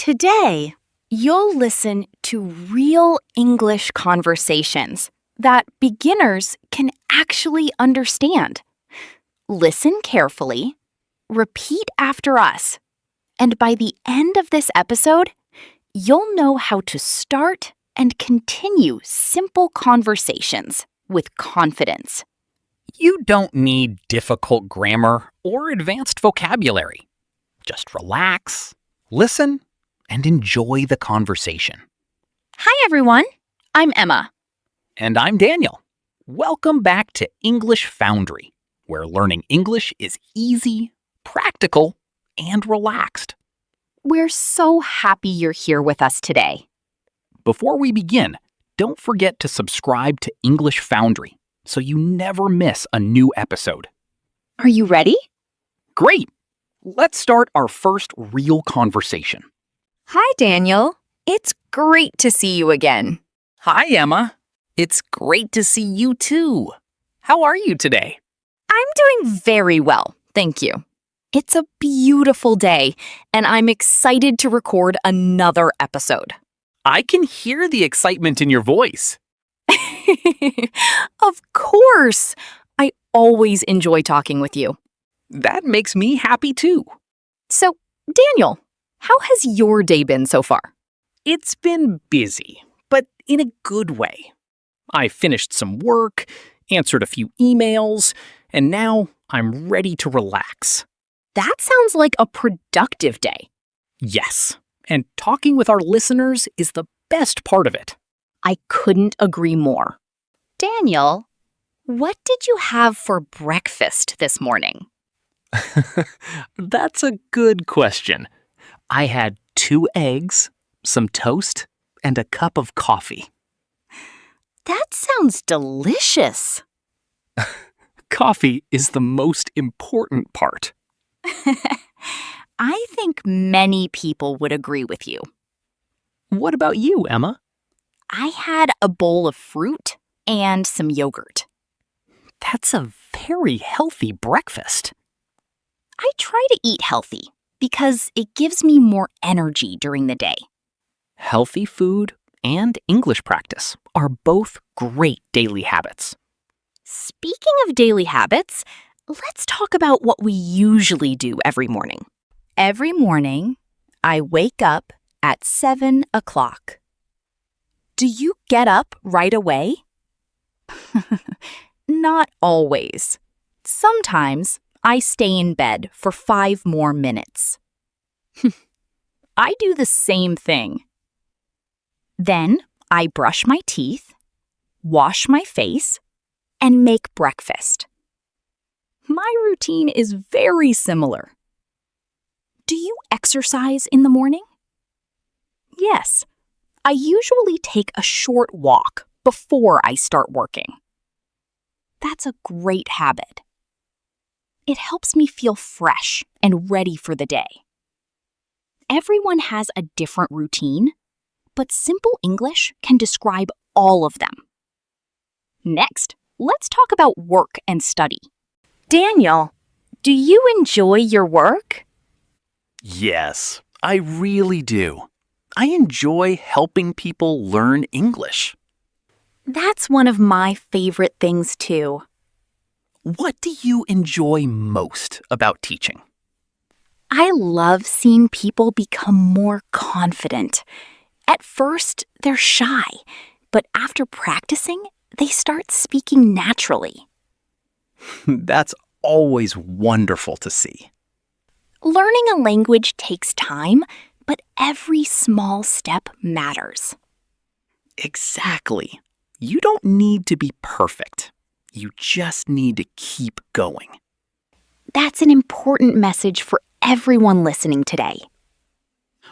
Today, you'll listen to real English conversations that beginners can actually understand. Listen carefully, repeat after us, and by the end of this episode, you'll know how to start and continue simple conversations with confidence. You don't need difficult grammar or advanced vocabulary. Just relax, listen, and enjoy the conversation. Hi, everyone. I'm Emma. And I'm Daniel. Welcome back to English Foundry, where learning English is easy, practical, and relaxed. We're so happy you're here with us today. Before we begin, don't forget to subscribe to English Foundry so you never miss a new episode. Are you ready? Great! Let's start our first real conversation. Hi, Daniel. It's great to see you again. Hi, Emma. It's great to see you too. How are you today? I'm doing very well, thank you. It's a beautiful day, and I'm excited to record another episode. I can hear the excitement in your voice. Of course! I always enjoy talking with you. That makes me happy too. So, Daniel, how has your day been so far? It's been busy, but in a good way. I finished some work, answered a few emails, and now I'm ready to relax. That sounds like a productive day. Yes, and talking with our listeners is the best part of it. I couldn't agree more. Daniel, what did you have for breakfast this morning? That's a good question. I had 2 eggs, some toast, and a cup of coffee. That sounds delicious. Coffee is the most important part. I think many people would agree with you. What about you, Emma? I had a bowl of fruit and some yogurt. That's a very healthy breakfast. I try to eat healthy because it gives me more energy during the day. Healthy food and English practice are both great daily habits. Speaking of daily habits, let's talk about what we usually do every morning. Every morning, I wake up at 7 o'clock. Do you get up right away? Not always. Sometimes I stay in bed for 5 more minutes. I do the same thing. Then I brush my teeth, wash my face, and make breakfast. My routine is very similar. Do you exercise in the morning? Yes, I usually take a short walk before I start working. That's a great habit. It helps me feel fresh and ready for the day. Everyone has a different routine, but simple English can describe all of them. Next, let's talk about work and study. Daniel, do you enjoy your work? Yes, I really do. I enjoy helping people learn English. That's one of my favorite things too. What do you enjoy most about teaching? I love seeing people become more confident. At first, they're shy, but after practicing, they start speaking naturally. That's always wonderful to see. Learning a language takes time, but every small step matters. Exactly. You don't need to be perfect. You just need to keep going. That's an important message for everyone listening today.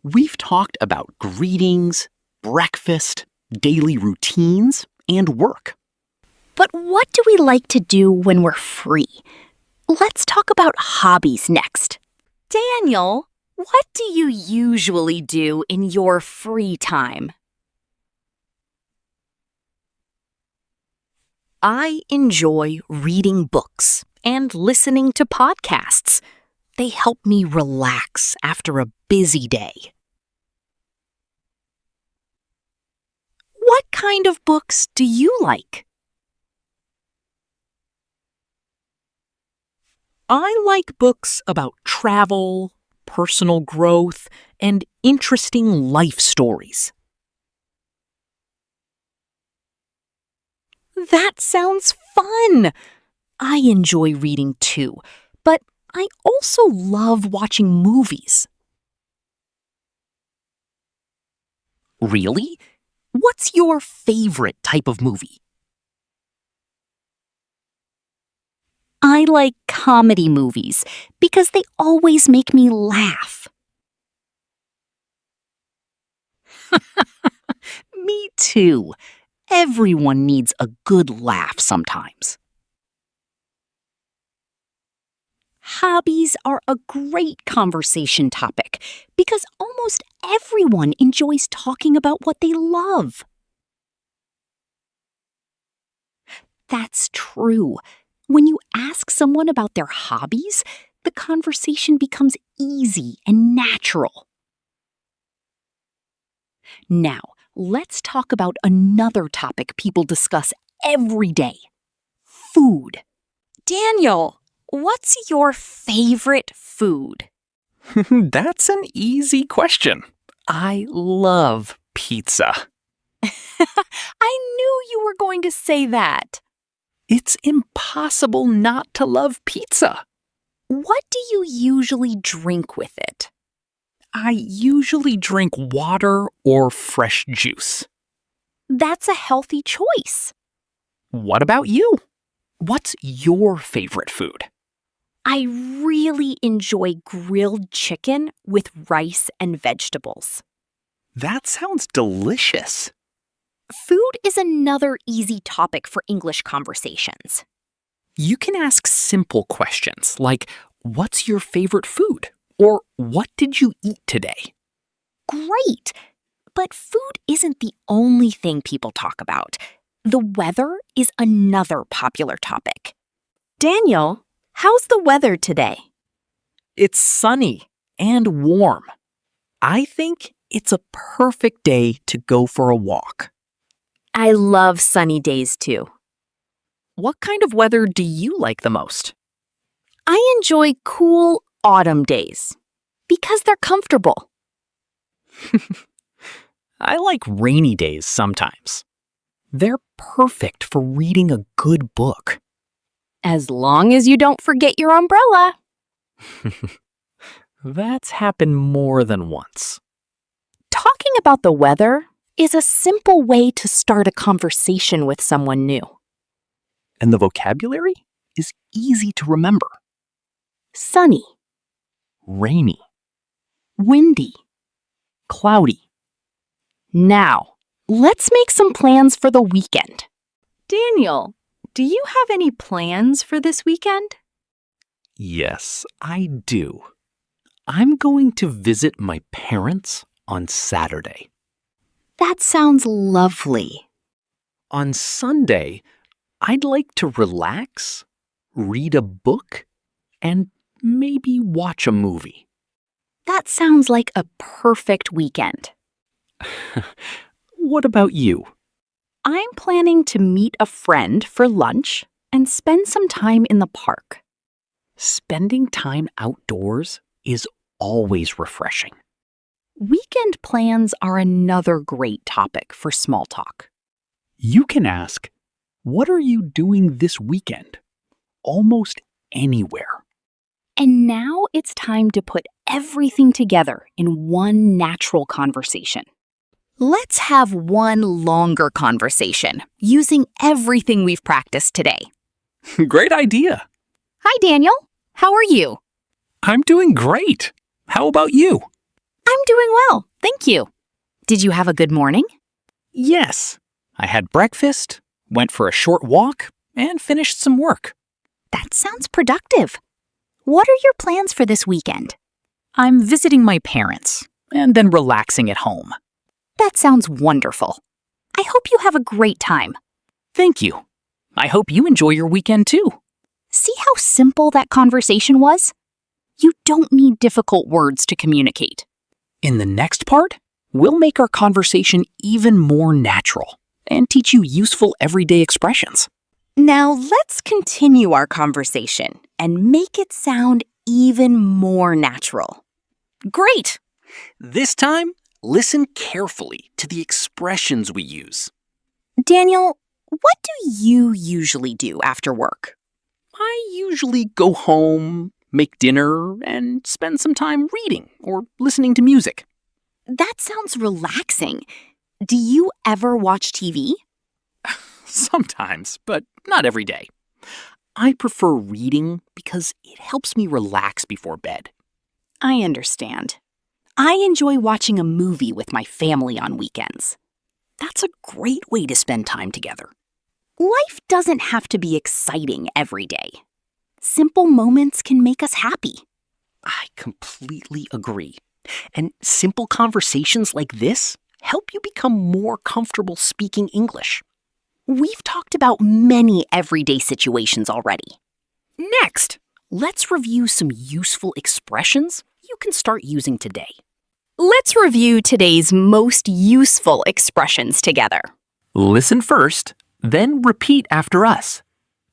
We've talked about greetings, breakfast, daily routines, and work. But what do we like to do when we're free? Let's talk about hobbies next. Daniel, what do you usually do in your free time? I enjoy reading books and listening to podcasts. They help me relax after a busy day. What kind of books do you like? I like books about travel, personal growth, and interesting life stories. That sounds fun! I enjoy reading too, but I also love watching movies. Really? What's your favorite type of movie? I like comedy movies because they always make me laugh. Me too. Everyone needs a good laugh sometimes. Hobbies are a great conversation topic because almost everyone enjoys talking about what they love. That's true. When you ask someone about their hobbies, the conversation becomes easy and natural. Now, let's talk about another topic people discuss every day: food. Daniel, what's your favorite food? That's an easy question. I love pizza. I knew you were going to say that. It's impossible not to love pizza. What do you usually drink with it? I usually drink water or fresh juice. That's a healthy choice. What about you? What's your favorite food? I really enjoy grilled chicken with rice and vegetables. That sounds delicious. Food is another easy topic for English conversations. You can ask simple questions like, what's your favorite food? Or what did you eat today? Great! But food isn't the only thing people talk about. The weather is another popular topic. Daniel, how's the weather today? It's sunny and warm. I think it's a perfect day to go for a walk. I love sunny days too. What kind of weather do you like the most? I enjoy cool autumn days because they're comfortable. I like rainy days sometimes. They're perfect for reading a good book. As long as you don't forget your umbrella. That's happened more than once. Talking about the weather is a simple way to start a conversation with someone new. And the vocabulary is easy to remember. Sunny, Rainy, windy. cloudy. Now, let's make some plans for the weekend. Daniel, do you have any plans for this weekend? Yes, I do. I'm going to visit my parents on Saturday. That sounds lovely. On Sunday, I'd like to relax, read a book, and maybe watch a movie. That sounds like a perfect weekend. What about you? I'm planning to meet a friend for lunch and spend some time in the park. Spending time outdoors is always refreshing. Weekend plans are another great topic for small talk. You can ask, what are you doing this weekend? Almost anywhere. And now it's time to put everything together in one natural conversation. Let's have one longer conversation using everything we've practiced today. Great idea. Hi, Daniel. How are you? I'm doing great. How about you? I'm doing well, thank you. Did you have a good morning? Yes. I had breakfast, went for a short walk, and finished some work. That sounds productive. What are your plans for this weekend? I'm visiting my parents and then relaxing at home. That sounds wonderful. I hope you have a great time. Thank you. I hope you enjoy your weekend too. See how simple that conversation was? You don't need difficult words to communicate. In the next part, We'll make our conversation even more natural and teach you useful everyday expressions. Now let's continue our conversation and make it sound even more natural. Great! This time, listen carefully to the expressions we use. Daniel, what do you usually do after work? I usually go home, make dinner, and spend some time reading or listening to music. That sounds relaxing. Do you ever watch TV? Sometimes, but not every day. I prefer reading because it helps me relax before bed. I understand. I enjoy watching a movie with my family on weekends. That's a great way to spend time together. Life doesn't have to be exciting every day. Simple moments can make us happy. I completely agree. And simple conversations like this help you become more comfortable speaking English. We've talked about many everyday situations already. Next, let's review some useful expressions you can start using today. Let's review today's most useful expressions together. Listen first, then repeat after us.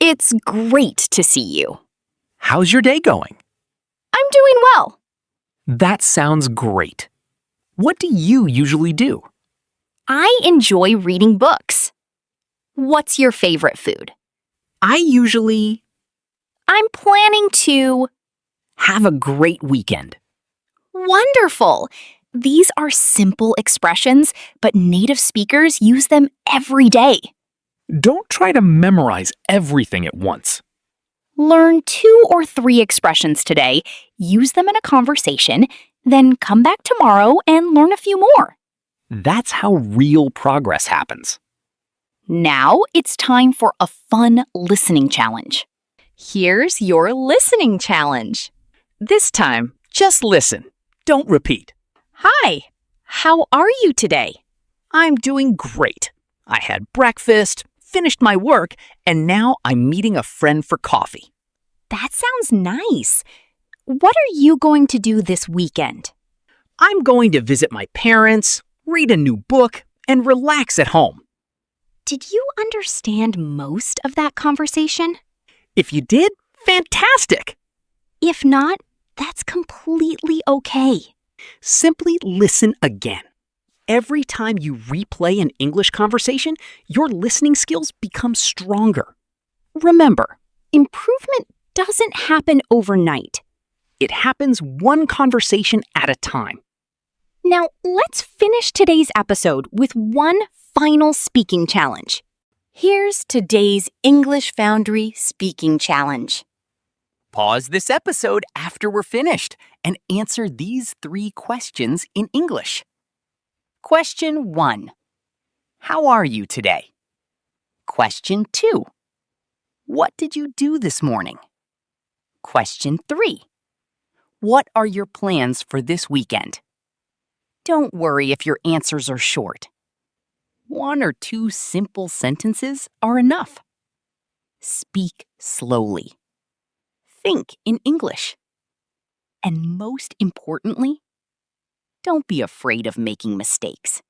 It's great to see you. How's your day going? I'm doing well. That sounds great. What do you usually do? I enjoy reading books. What's your favorite food? I'm planning to... have a great weekend. Wonderful! These are simple expressions, but native speakers use them every day. Don't try to memorize everything at once. Learn 2 or 3 expressions today, use them in a conversation, then come back tomorrow and learn a few more. That's how real progress happens. Now it's time for a fun listening challenge. Here's your listening challenge. This time, just listen. Don't repeat. Hi, how are you today? I'm doing great. I had breakfast, finished my work, and now I'm meeting a friend for coffee. That sounds nice. What are you going to do this weekend? I'm going to visit my parents, read a new book, and relax at home. Did you understand most of that conversation? If you did, fantastic! If not, that's completely okay. Simply listen again. Every time you replay an English conversation, your listening skills become stronger. Remember, improvement doesn't happen overnight. It happens one conversation at a time. Now, let's finish today's episode with one final speaking challenge. Here's today's English Foundry speaking challenge. Pause this episode after we're finished and answer these 3 questions in English. Question 1. How are you today? Question 2. What did you do this morning? Question 3. What are your plans for this weekend? Don't worry if your answers are short. 1 or 2 simple sentences are enough. Speak slowly. Think in English. And most importantly, don't be afraid of making mistakes.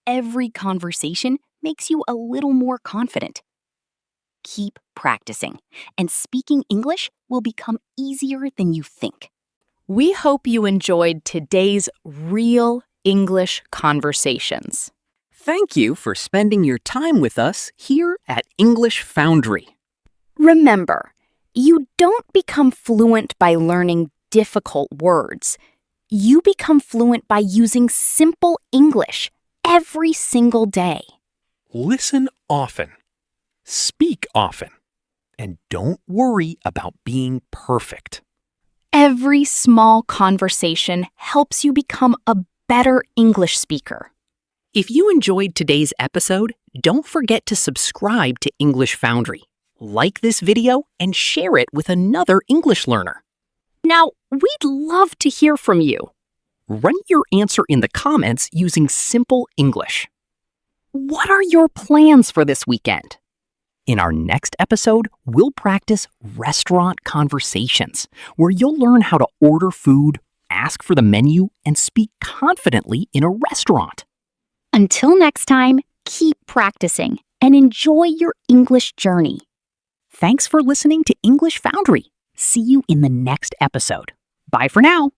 Every conversation makes you a little more confident. Keep practicing, and speaking English will become easier than you think. We hope you enjoyed today's real English conversations. Thank you for spending your time with us here at English Foundry. Remember, you don't become fluent by learning difficult words. You become fluent by using simple English every single day. Listen often. Speak often. And don't worry about being perfect. Every small conversation helps you become a better English speaker. If you enjoyed today's episode, don't forget to subscribe to English Foundry. Like this video and share it with another English learner. Now, we'd love to hear from you. Write your answer in the comments using simple English. What are your plans for this weekend? In our next episode, we'll practice restaurant conversations, where you'll learn how to order food, ask for the menu, and speak confidently in a restaurant. Until next time, keep practicing and enjoy your English journey. Thanks for listening to English Foundry. See you in the next episode. Bye for now.